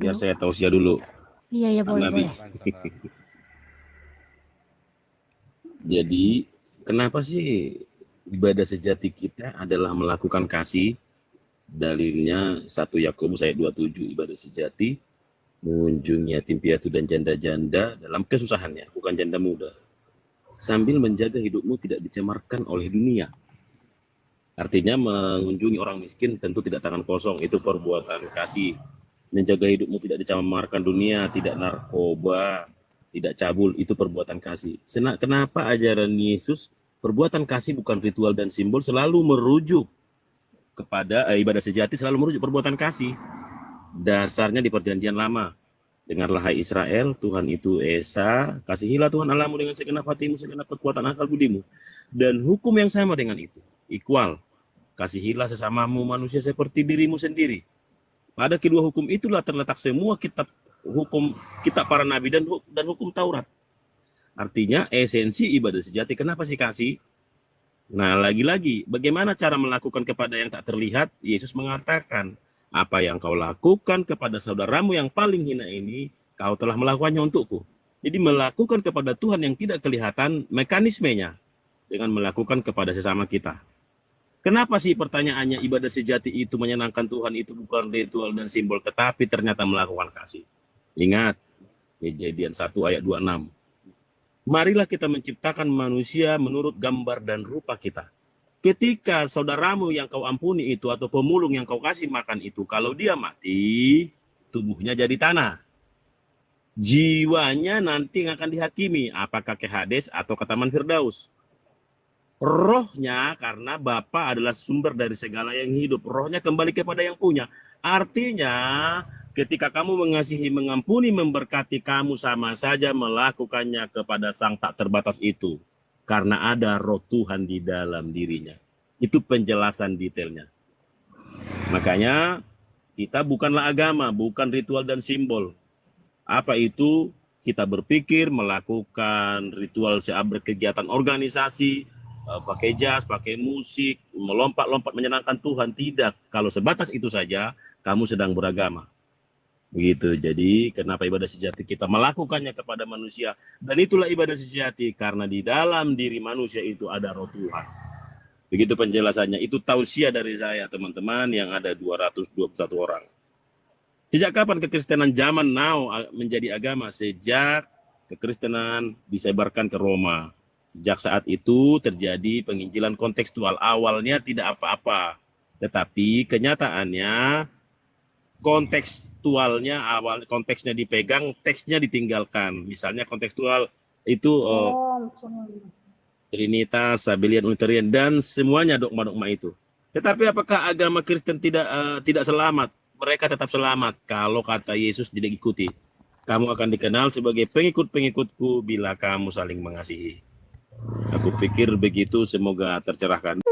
Biar saya tausiah dulu. Iya, boleh, Nabi. Jadi, kenapa sih ibadah sejati kita adalah melakukan kasih? Dalilnya 1 Yakobus ayat 27, ibadah sejati mengunjungi yatim piatu dan janda-janda dalam kesusahannya, bukan janda muda, sambil menjaga hidupmu tidak dicemarkan oleh dunia. Artinya mengunjungi orang miskin tentu tidak tangan kosong, itu perbuatan kasih. Menjaga hidupmu tidak dicemarkan dunia, tidak narkoba, tidak cabul, itu perbuatan kasih. Kenapa ajaran Yesus perbuatan kasih bukan ritual dan simbol selalu merujuk kepada ibadah sejati, selalu merujuk perbuatan kasih. Dasarnya di perjanjian lama. Dengarlah hai Israel, Tuhan itu Esa, kasihilah Tuhan Allahmu dengan segenap hatimu, segenap kekuatan akal budimu. Dan hukum yang sama dengan itu, equal. Kasihilah sesamamu manusia seperti dirimu sendiri. Pada kedua hukum itulah terletak semua kitab hukum, kitab para nabi dan hukum Taurat. Artinya esensi ibadah sejati. Kenapa sih kasih? Nah, lagi-lagi, bagaimana cara melakukan kepada yang tak terlihat? Yesus mengatakan, apa yang kau lakukan kepada saudaramu yang paling hina ini, kau telah melakukannya untukku. Jadi melakukan kepada Tuhan yang tidak kelihatan mekanismenya dengan melakukan kepada sesama kita. Kenapa sih pertanyaannya ibadah sejati itu menyenangkan Tuhan itu bukan ritual dan simbol, tetapi ternyata melakukan kasih. Ingat, Kejadian 1 ayat 26. Marilah kita menciptakan manusia menurut gambar dan rupa kita. Ketika saudaramu yang kau ampuni itu atau pemulung yang kau kasih makan itu, kalau dia mati, tubuhnya jadi tanah. Jiwanya nanti akan dihakimi, apakah ke Hades atau ke Taman Firdaus. Rohnya, karena Bapa adalah sumber dari segala yang hidup, rohnya kembali kepada yang punya. Artinya, ketika kamu mengasihi, mengampuni, memberkati, kamu sama saja melakukannya kepada Sang tak terbatas itu. Karena ada roh Tuhan di dalam dirinya. Itu penjelasan detailnya. Makanya, kita bukanlah agama, bukan ritual dan simbol. Apa itu? Kita berpikir melakukan ritual berkegiatan organisasi, pakai jas, pakai musik, melompat-lompat menyenangkan Tuhan. Tidak. Kalau sebatas itu saja, kamu sedang beragama. Begitu. Jadi kenapa ibadah sejati kita melakukannya kepada manusia, dan itulah ibadah sejati karena di dalam diri manusia itu ada roh Tuhan. Begitu penjelasannya. Itu tausiah dari saya, teman-teman, yang ada 221 orang. Sejak kapan kekristenan zaman now menjadi agama? Sejak kekristenan disebarkan ke Roma. Sejak saat itu terjadi penginjilan kontekstual. Awalnya tidak apa-apa, tetapi kenyataannya kontekstualnya awal konteksnya dipegang, teksnya ditinggalkan. Misalnya kontekstual itu Trinitas, Sabellian, Unitarian, dan semuanya dogma-dogma itu. Tetapi apakah agama Kristen tidak selamat? Mereka tetap selamat kalau kata Yesus tidak ikuti. Kamu akan dikenal sebagai pengikut-pengikutku bila kamu saling mengasihi. Aku pikir begitu, semoga tercerahkan.